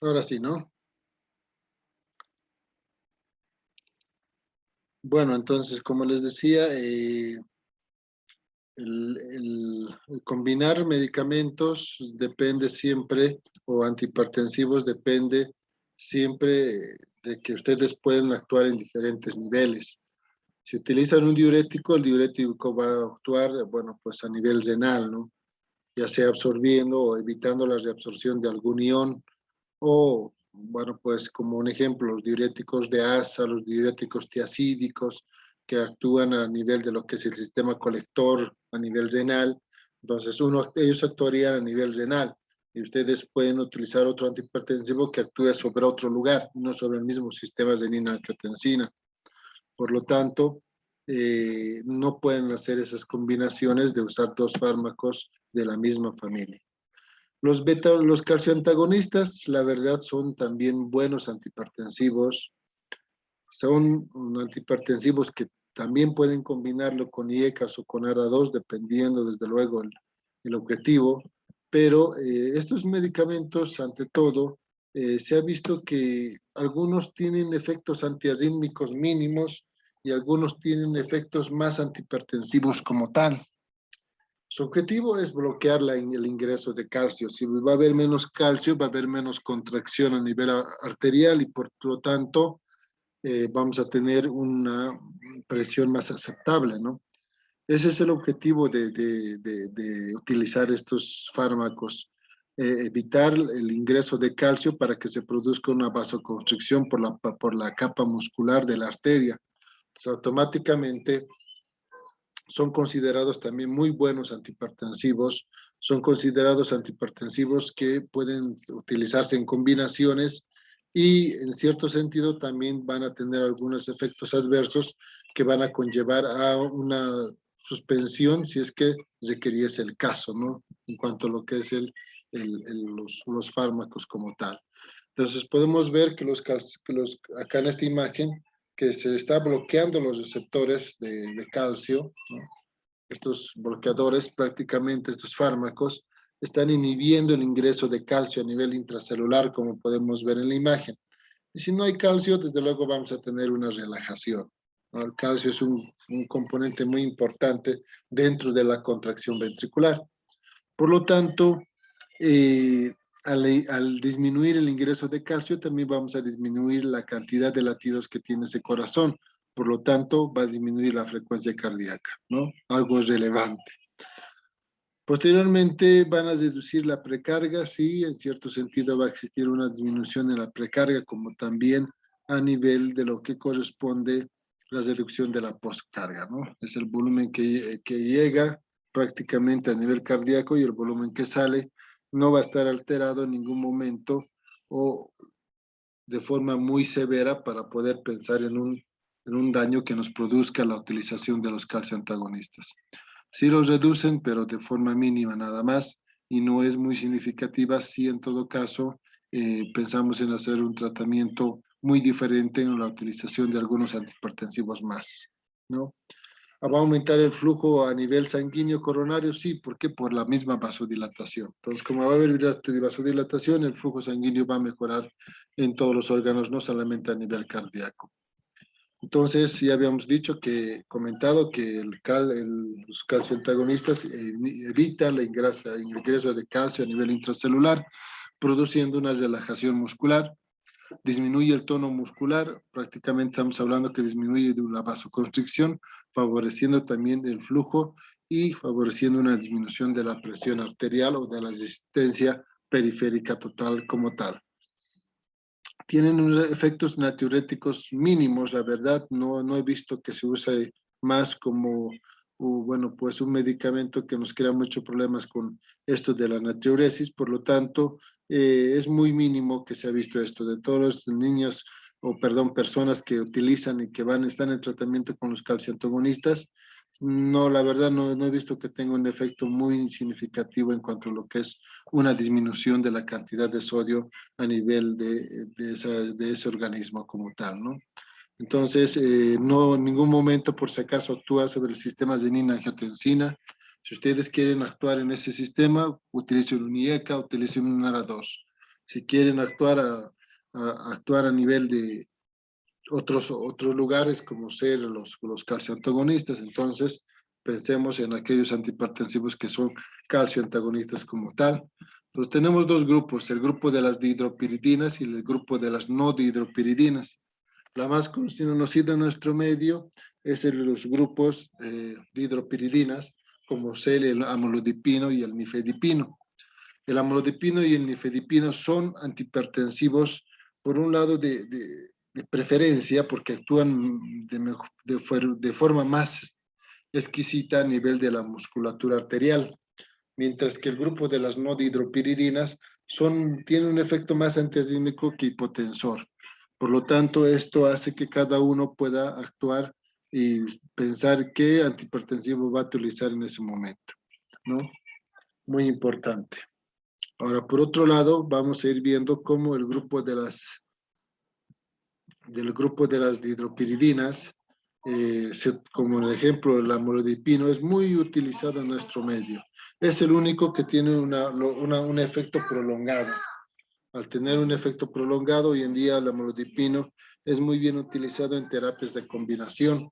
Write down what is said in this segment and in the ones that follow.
Ahora sí, ¿no? Bueno, entonces, como les decía, el combinar medicamentos depende siempre, o antihipertensivos depende siempre de que ustedes pueden actuar en diferentes niveles. Si utilizan un diurético, el diurético va a actuar, bueno, pues a nivel renal, ¿no? Ya sea absorbiendo o evitando la reabsorción de algún ion, o, bueno, pues como un ejemplo, los diuréticos de asa, los diuréticos tiacídicos, que actúan a nivel de lo que es el sistema colector a nivel renal. Entonces, ellos actuarían a nivel renal y ustedes pueden utilizar otro antihipertensivo que actúe sobre otro lugar, no sobre el mismo sistema renina-angiotensina. Por lo tanto, no pueden hacer esas combinaciones de usar dos fármacos de la misma familia. Los calcioantagonistas, la verdad, son también buenos antihipertensivos. Son antihipertensivos que también pueden combinarlo con IECAS o con ARA2, dependiendo, desde luego, el objetivo. Pero estos medicamentos, ante todo, se ha visto que algunos tienen efectos antiarrítmicos mínimos y algunos tienen efectos más antihipertensivos como tal. Su objetivo es bloquear el ingreso de calcio. Si va a haber menos calcio, va a haber menos contracción a nivel arterial y por lo tanto vamos a tener una presión más aceptable, ¿no? Ese es el objetivo de utilizar estos fármacos, evitar el ingreso de calcio para que se produzca una vasoconstricción por la capa muscular de la arteria. Entonces, automáticamente son considerados también muy buenos antihipertensivos, son considerados antihipertensivos que pueden utilizarse en combinaciones y en cierto sentido también van a tener algunos efectos adversos que van a conllevar a una suspensión si es que requiriese el caso, ¿no? En cuanto a lo que es los fármacos como tal. Entonces podemos ver acá en esta imagen que se está bloqueando los receptores de calcio, ¿no? Estos bloqueadores, prácticamente estos fármacos, están inhibiendo el ingreso de calcio a nivel intracelular, como podemos ver en la imagen. Y si no hay calcio, desde luego vamos a tener una relajación, ¿no? El calcio es un componente muy importante dentro de la contracción ventricular. Por lo tanto, al disminuir el ingreso de calcio, también vamos a disminuir la cantidad de latidos que tiene ese corazón. Por lo tanto, va a disminuir la frecuencia cardíaca, ¿no? Algo relevante. Posteriormente van a reducir la precarga, sí, en cierto sentido va a existir una disminución en la precarga, como también a nivel de lo que corresponde la reducción de la postcarga, ¿no? Es el volumen que llega prácticamente a nivel cardíaco y el volumen que sale no va a estar alterado en ningún momento o de forma muy severa para poder pensar en un daño que nos produzca la utilización de los calcioantagonistas. Sí los reducen, pero de forma mínima nada más, y no es muy significativa si en todo caso pensamos en hacer un tratamiento muy diferente en la utilización de algunos antihipertensivos más, ¿no? ¿Va a aumentar el flujo a nivel sanguíneo coronario? Sí, ¿por qué? Por la misma vasodilatación. Entonces, como va a haber vasodilatación, el flujo sanguíneo va a mejorar en todos los órganos, no solamente a nivel cardíaco. Entonces, ya habíamos comentado que los calcioantagonistas evitan el ingreso de calcio a nivel intracelular, produciendo una relajación muscular, disminuye el tono muscular, prácticamente estamos hablando que disminuye de una vasoconstricción, favoreciendo también el flujo y favoreciendo una disminución de la presión arterial o de la resistencia periférica total como tal. Tienen unos efectos natriuréticos mínimos, la verdad, no he visto que se use más como, bueno, pues un medicamento que nos crea muchos problemas con esto de la natriuresis, por lo tanto, es muy mínimo que se ha visto esto. De todos los niños, o perdón, personas que utilizan y que están en tratamiento con los calciantagonistas, no, la verdad no he visto que tenga un efecto muy significativo en cuanto a lo que es una disminución de la cantidad de sodio a nivel de ese organismo como tal, ¿no? Entonces, no en ningún momento, por si acaso, actúa sobre el sistema renina-angiotensina. Si ustedes quieren actuar en ese sistema, utilicen un IECA, utilicen un ARA2. Si quieren actuar a nivel de otros lugares, como ser los calcioantagonistas, entonces pensemos en aquellos antihipertensivos que son calcioantagonistas como tal. Entonces tenemos dos grupos, el grupo de las dihidropiridinas y el grupo de las no dihidropiridinas. La más conocida en nuestro medio es los grupos dihidropiridinas, como ser el amlodipino y el nifedipino. El amlodipino y el nifedipino son antihipertensivos, por un lado de preferencia, porque actúan de forma más exquisita a nivel de la musculatura arterial, mientras que el grupo de las no dihidropiridinas tiene un efecto más antiarrítmico que hipotensor. Por lo tanto, esto hace que cada uno pueda actuar y pensar qué antihipertensivo va a utilizar en ese momento, ¿no? Muy importante. Ahora, por otro lado, vamos a ir viendo cómo del grupo de las dihidropiridinas, como en el ejemplo el amlodipino, es muy utilizado en nuestro medio. Es el único que tiene un efecto prolongado. Al tener un efecto prolongado, hoy en día el amlodipino es muy bien utilizado en terapias de combinación,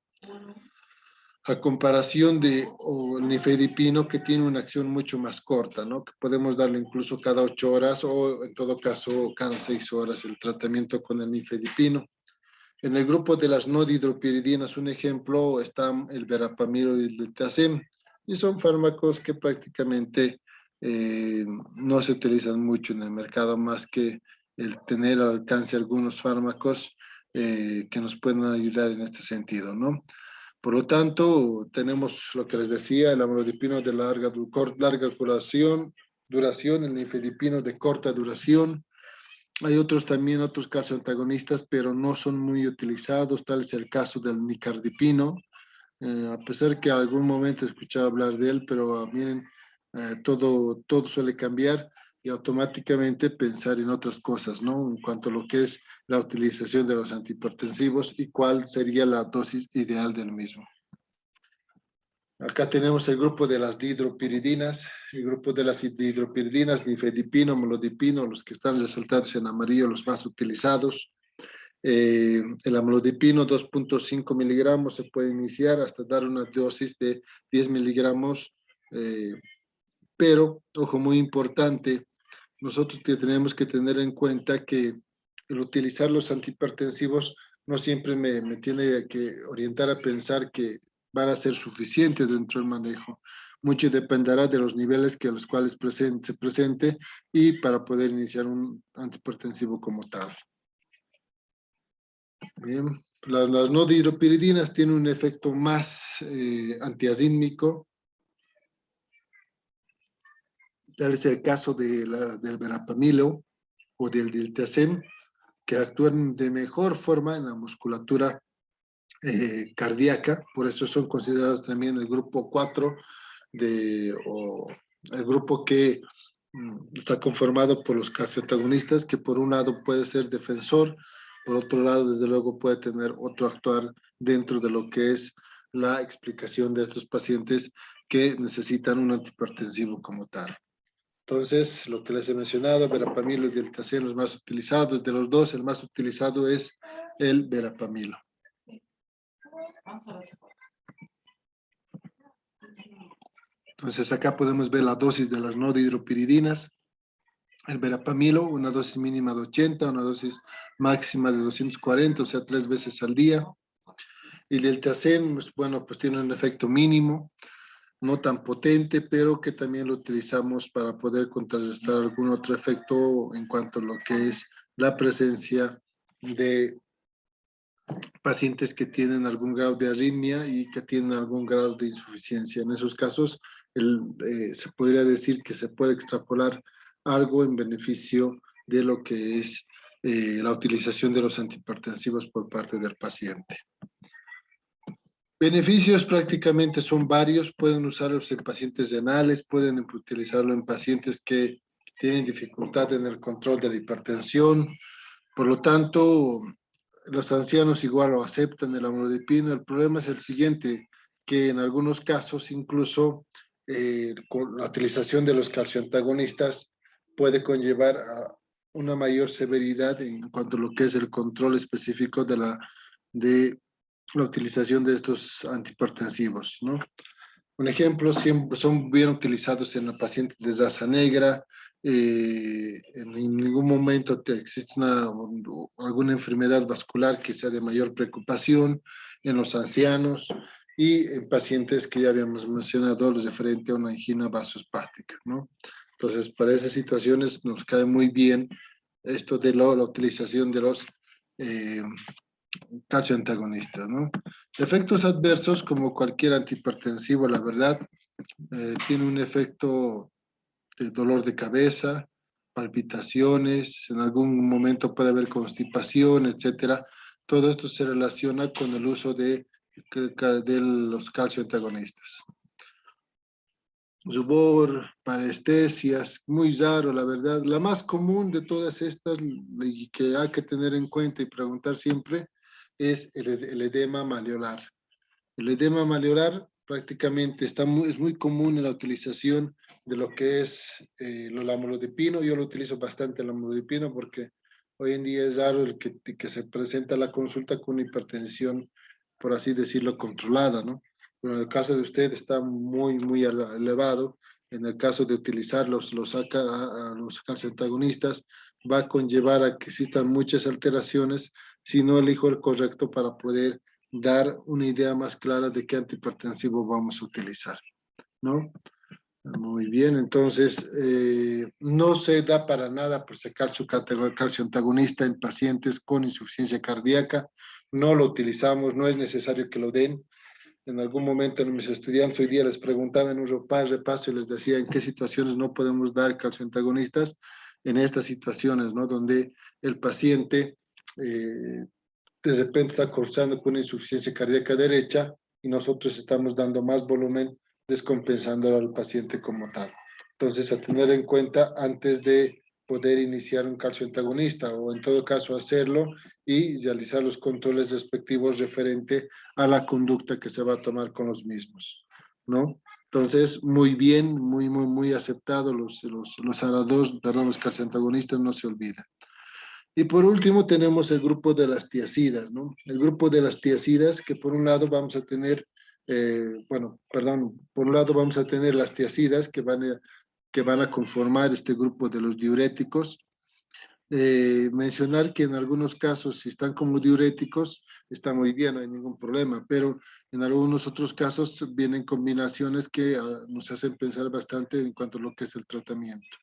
a comparación de el nifedipino, que tiene una acción mucho más corta, ¿no? Que podemos darle incluso cada 8 horas o en todo caso cada 6 horas el tratamiento con el nifedipino. En el grupo de las no dihidropiridinas, un ejemplo, están el verapamilo y el diltiazem, y son fármacos que prácticamente no se utilizan mucho en el mercado, más que el tener al alcance algunos fármacos que nos pueden ayudar en este sentido, ¿no? Por lo tanto, tenemos lo que les decía, el amlodipino de larga duración, el nifedipino de corta duración. Hay también otros calcioantagonistas, pero no son muy utilizados, tal es el caso del nicardipino, a pesar que en algún momento he escuchado hablar de él, pero miren, todo suele cambiar y automáticamente pensar en otras cosas, ¿no? En cuanto a lo que es la utilización de los antihipertensivos y cuál sería la dosis ideal del mismo. Acá tenemos el grupo de las dihidropiridinas, el grupo de las dihidropiridinas, nifedipino, molodipino, los que están resaltados en amarillo, los más utilizados. El amlodipino, 2.5 miligramos, se puede iniciar hasta dar una dosis de 10 miligramos, pero, ojo, muy importante, nosotros tenemos que tener en cuenta que el utilizar los antihipertensivos no siempre me tiene que orientar a pensar que van a ser suficientes dentro del manejo. Mucho dependerá de los niveles que a los cuales se presente y para poder iniciar un antihipertensivo como tal. Bien, las no dihidropiridinas tienen un efecto más antiarrítmico. Tal es el caso del verapamilo o del diltiazem, que actúan de mejor forma en la musculatura cardíaca, por eso son considerados también el grupo 4 o el grupo que está conformado por los calcioantagonistas, que por un lado puede ser defensor, por otro lado, desde luego, puede tener otro actuar dentro de lo que es la explicación de estos pacientes que necesitan un antihipertensivo como tal. Entonces, lo que les he mencionado, verapamilo y diltiazem, los más utilizados. De los dos, el más utilizado es el verapamilo. Entonces, acá podemos ver la dosis de las no dihidropiridinas. El verapamilo, una dosis mínima de 80, una dosis máxima de 240, o sea, 3 veces al día. Y el diltiazem, pues, bueno, pues tiene un efecto mínimo, no tan potente, pero que también lo utilizamos para poder contrarrestar algún otro efecto en cuanto a lo que es la presencia de pacientes que tienen algún grado de arritmia y que tienen algún grado de insuficiencia. En esos casos, se podría decir que se puede extrapolar algo en beneficio de lo que es la utilización de los antihipertensivos por parte del paciente. Beneficios prácticamente son varios, pueden usarlos en pacientes renales, pueden utilizarlo en pacientes que tienen dificultad en el control de la hipertensión. Por lo tanto, los ancianos igual lo aceptan el amlodipino. El problema es el siguiente, que en algunos casos incluso con la utilización de los calcioantagonistas puede conllevar a una mayor severidad en cuanto a lo que es el control específico de la utilización de estos antihipertensivos, ¿no? Un ejemplo, siempre son bien utilizados en los pacientes de raza negra. En ningún momento existe alguna enfermedad vascular que sea de mayor preocupación en los ancianos y en pacientes que ya habíamos mencionado, los referente a una angina vasospástica, ¿no? Entonces, para esas situaciones nos cae muy bien esto de la utilización de los eh, calcio antagonista, ¿no? Efectos adversos, como cualquier antihipertensivo, la verdad, tiene un efecto de dolor de cabeza, palpitaciones, en algún momento puede haber constipación, etcétera. Todo esto se relaciona con el uso de los calcio antagonistas. Rubor, parestesias, muy raro, la verdad. La más común de todas estas y que hay que tener en cuenta y preguntar siempre es el edema maleolar. El edema maleolar prácticamente es muy común en la utilización de lo que es el amlodipino. Yo lo utilizo bastante el amlodipino porque hoy en día es raro el que se presenta a la consulta con hipertensión, por así decirlo, controlada, ¿no? Pero en el caso de usted está muy elevado. En el caso de utilizar los calcioantagonistas, va a conllevar a que existan muchas alteraciones si no elijo el correcto para poder dar una idea más clara de qué antihipertensivo vamos a utilizar, ¿no? Muy bien, entonces no se da para nada por sacar su calcio antagonista en pacientes con insuficiencia cardíaca, no lo utilizamos, no es necesario que lo den. En algún momento en mis estudiantes hoy día les preguntaba en un repaso y les decía en qué situaciones no podemos dar calcio antagonistas, en estas situaciones, ¿no? Donde el paciente de repente está cursando con una insuficiencia cardíaca derecha y nosotros estamos dando más volumen descompensando al paciente como tal. Entonces, a tener en cuenta antes de poder iniciar un calcio antagonista o en todo caso hacerlo y realizar los controles respectivos referente a la conducta que se va a tomar con los mismos, ¿no? Entonces, muy bien, muy aceptado los calcio antagonistas, no se olviden. Y por último tenemos el grupo de las tiacidas, ¿no? El grupo de las tiacidas que por un lado vamos a tener, por un lado vamos a tener las tiacidas que van a conformar este grupo de los diuréticos. Mencionar que en algunos casos, si están como diuréticos, está muy bien, no hay ningún problema, pero en algunos otros casos vienen combinaciones que nos hacen pensar bastante en cuanto a lo que es el tratamiento.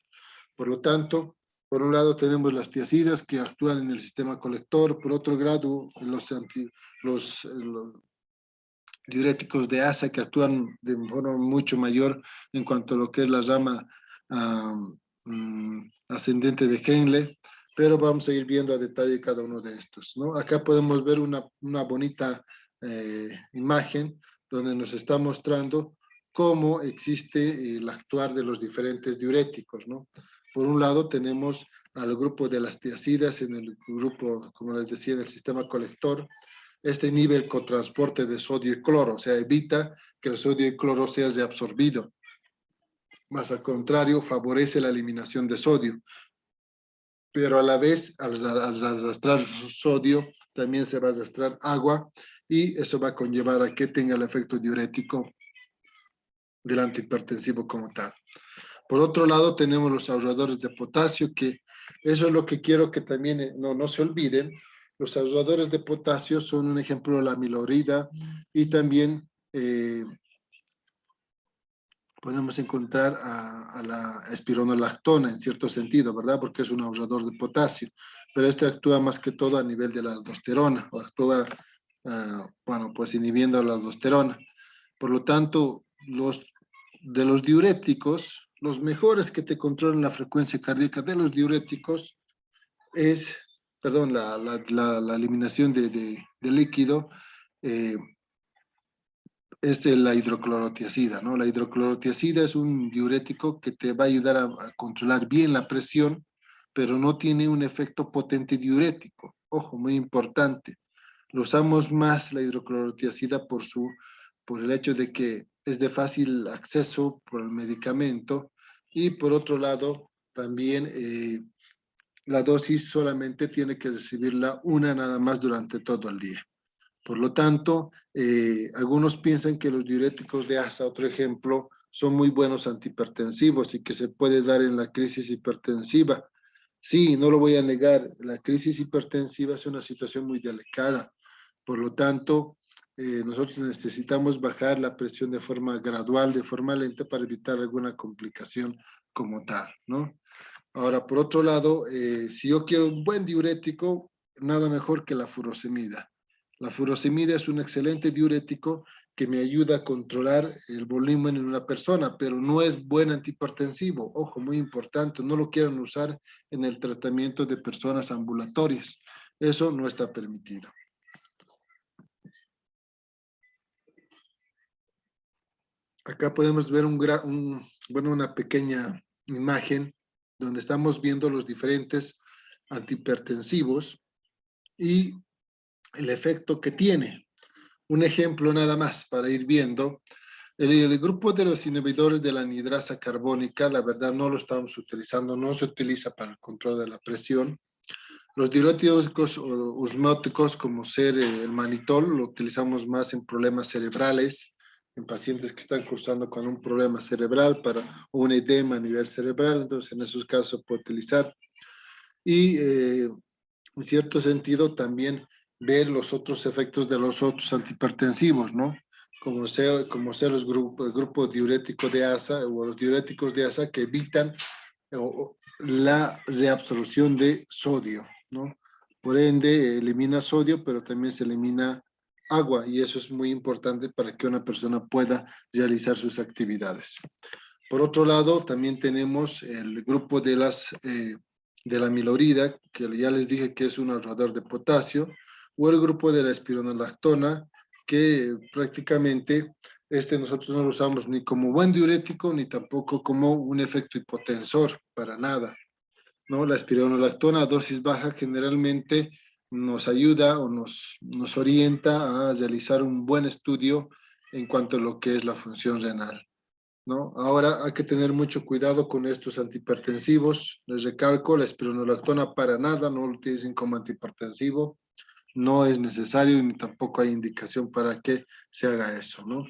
Por lo tanto, por un lado tenemos las tiacidas que actúan en el sistema colector, por otro lado los diuréticos de asa que actúan de forma mucho mayor en cuanto a lo que es la rama ascendente de Henle, pero vamos a ir viendo a detalle cada uno de estos, ¿no? Acá podemos ver una bonita imagen donde nos está mostrando cómo existe el actuar de los diferentes diuréticos, ¿no? Por un lado tenemos al grupo de las tiacidas en el grupo, como les decía, del sistema colector. Este inhibe el cotransporte de sodio y cloro, o sea, evita que el sodio y cloro sea reabsorbido. Más al contrario, favorece la eliminación de sodio. Pero a la vez, al arrastrar sodio, también se va a arrastrar agua y eso va a conllevar a que tenga el efecto diurético del antihipertensivo como tal. Por otro lado, tenemos los ahorradores de potasio, que eso es lo que quiero que también no se olviden. Los ahorradores de potasio son un ejemplo de la amilorida y también podemos encontrar a la espironolactona en cierto sentido, ¿verdad? Porque es un ahorrador de potasio, pero este actúa más que todo a nivel de la aldosterona, o actúa, pues inhibiendo la aldosterona. Por lo tanto, de los diuréticos, los mejores que te controlan la frecuencia cardíaca de los diuréticos es, perdón, la eliminación de líquido, eh, es la hidroclorotiazida, ¿no? La hidroclorotiazida es un diurético que te va a ayudar a controlar bien la presión, pero no tiene un efecto potente diurético. Ojo, muy importante. Lo usamos más la hidroclorotiazida por el hecho de que es de fácil acceso por el medicamento y por otro lado también la dosis solamente tiene que recibirla una nada más durante todo el día. Por lo tanto, algunos piensan que los diuréticos de asa, otro ejemplo, son muy buenos antihipertensivos y que se puede dar en la crisis hipertensiva. Sí, no lo voy a negar, la crisis hipertensiva es una situación muy delicada. Por lo tanto, nosotros necesitamos bajar la presión de forma gradual, de forma lenta, para evitar alguna complicación como tal, ¿no? Ahora, por otro lado, si yo quiero un buen diurético, nada mejor que la furosemida. La furosemida es un excelente diurético que me ayuda a controlar el volumen en una persona, pero no es buen antihipertensivo. Ojo, muy importante, no lo quieran usar en el tratamiento de personas ambulatorias. Eso no está permitido. Acá podemos ver una pequeña imagen donde estamos viendo los diferentes antihipertensivos y el efecto que tiene. Un ejemplo nada más para ir viendo. El grupo de los inhibidores de la anhidrasa carbónica, la verdad no lo estamos utilizando, no se utiliza para el control de la presión. Los diuréticos osmóticos, como ser el manitol, lo utilizamos más en problemas cerebrales, en pacientes que están cursando con un problema cerebral para un edema a nivel cerebral, entonces en esos casos se puede utilizar. Y en cierto sentido también ver los otros efectos de los otros antihipertensivos, ¿no? Como sea el grupo diurético de asa o los diuréticos de asa que evitan la reabsorción de sodio, ¿no? Por ende, elimina sodio, pero también se elimina agua y eso es muy importante para que una persona pueda realizar sus actividades. Por otro lado, también tenemos el grupo de de la milorida, que ya les dije que es un ahorrador de potasio, o el grupo de la espironolactona, que prácticamente nosotros no lo usamos ni como buen diurético, ni tampoco como un efecto hipotensor, para nada, ¿no? La espironolactona a dosis baja generalmente nos ayuda o nos orienta a realizar un buen estudio en cuanto a lo que es la función renal, ¿no? Ahora hay que tener mucho cuidado con estos antihipertensivos. Les recalco, la espironolactona para nada, no lo utilicen como antihipertensivo. No es necesario ni tampoco hay indicación para que se haga eso, ¿no?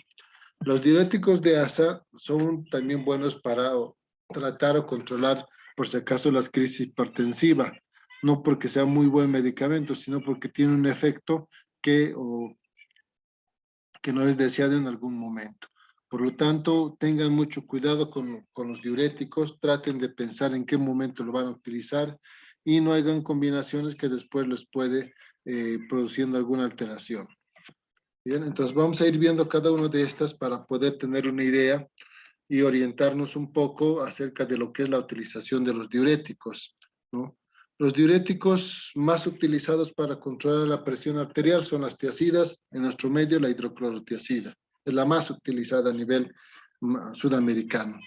Los diuréticos de asa son también buenos para tratar o controlar, por si acaso, las crisis hipertensivas. No porque sea muy buen medicamento, sino porque tiene un efecto que no es deseado en algún momento. Por lo tanto, tengan mucho cuidado con los diuréticos, traten de pensar en qué momento lo van a utilizar y no hagan combinaciones que después les puede produciendo alguna alteración. Bien, entonces vamos a ir viendo cada una de estas para poder tener una idea y orientarnos un poco acerca de lo que es la utilización de los diuréticos, ¿no? Los diuréticos más utilizados para controlar la presión arterial son las tiazidas, en nuestro medio la hidroclorotiazida, es la más utilizada a nivel sudamericano.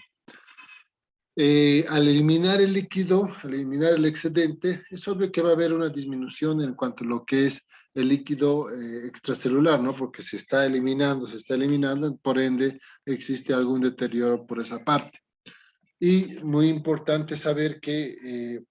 Al eliminar el líquido, al eliminar el excedente, es obvio que va a haber una disminución en cuanto a lo que es el líquido extracelular, ¿no? Porque se está eliminando, por ende existe algún deterioro por esa parte. Y muy importante saber que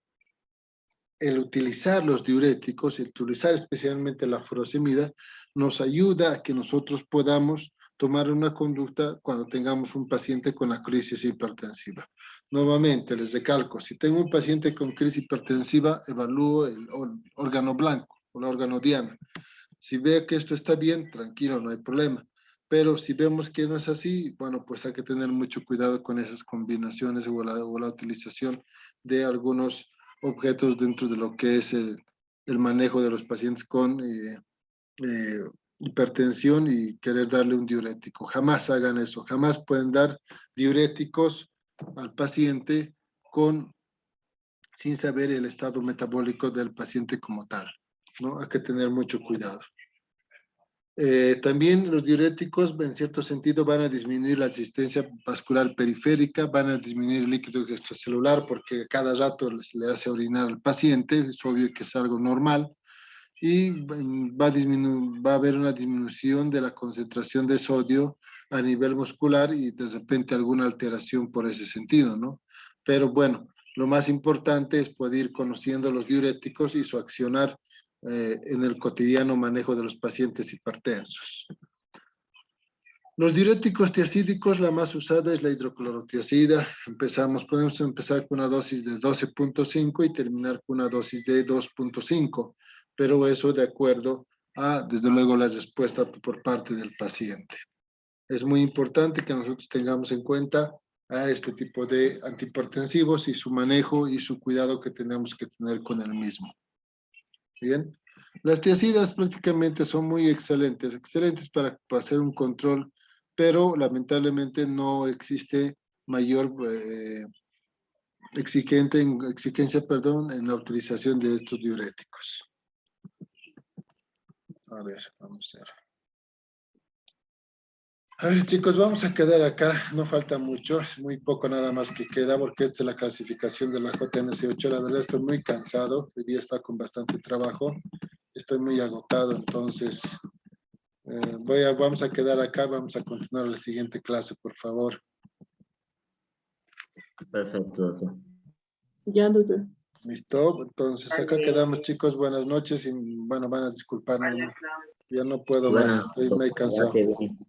el utilizar los diuréticos, el utilizar especialmente la furosemida, nos ayuda a que nosotros podamos tomar una conducta cuando tengamos un paciente con la crisis hipertensiva. Nuevamente, les recalco, si tengo un paciente con crisis hipertensiva, evalúo el órgano blanco o el órgano diana. Si veo que esto está bien, tranquilo, no hay problema. Pero si vemos que no es así, bueno, pues hay que tener mucho cuidado con esas combinaciones o la utilización de algunos objetos dentro de lo que es el manejo de los pacientes con eh, hipertensión y querer darle un diurético. Jamás hagan eso, jamás pueden dar diuréticos al paciente sin saber el estado metabólico del paciente como tal, ¿no? Hay que tener mucho cuidado. También los diuréticos, en cierto sentido, van a disminuir la asistencia vascular periférica, van a disminuir el líquido extracelular porque cada rato le hace orinar al paciente, es obvio que es algo normal, y va a haber una disminución de la concentración de sodio a nivel muscular y de repente alguna alteración por ese sentido, ¿no? Pero bueno, lo más importante es poder ir conociendo los diuréticos y su accionar en el cotidiano manejo de los pacientes hipertensos. Los diuréticos tiacídicos, la más usada es la hidroclorotiazida. Podemos empezar con una dosis de 12.5 y terminar con una dosis de 2.5, pero eso de acuerdo a, desde luego, la respuesta por parte del paciente. Es muy importante que nosotros tengamos en cuenta a este tipo de antihipertensivos y su manejo y su cuidado que tenemos que tener con el mismo. Bien, las tiazidas prácticamente son muy excelentes para hacer un control, pero lamentablemente no existe mayor exigencia en la utilización de estos diuréticos. A ver, vamos a ver. A ver, chicos, vamos a quedar acá, no falta mucho, es muy poco nada más que queda, porque esta es la clasificación de la JNS8. La verdad estoy muy cansado, hoy día está con bastante trabajo, estoy muy agotado, entonces vamos a quedar acá, vamos a continuar la siguiente clase, por favor. Perfecto, doctor. Ya, doctor. ¿Listo? Entonces acá quedamos, chicos, buenas noches y bueno, van a disculparme, ya no puedo más, Bueno, estoy muy cansado. quédate bien.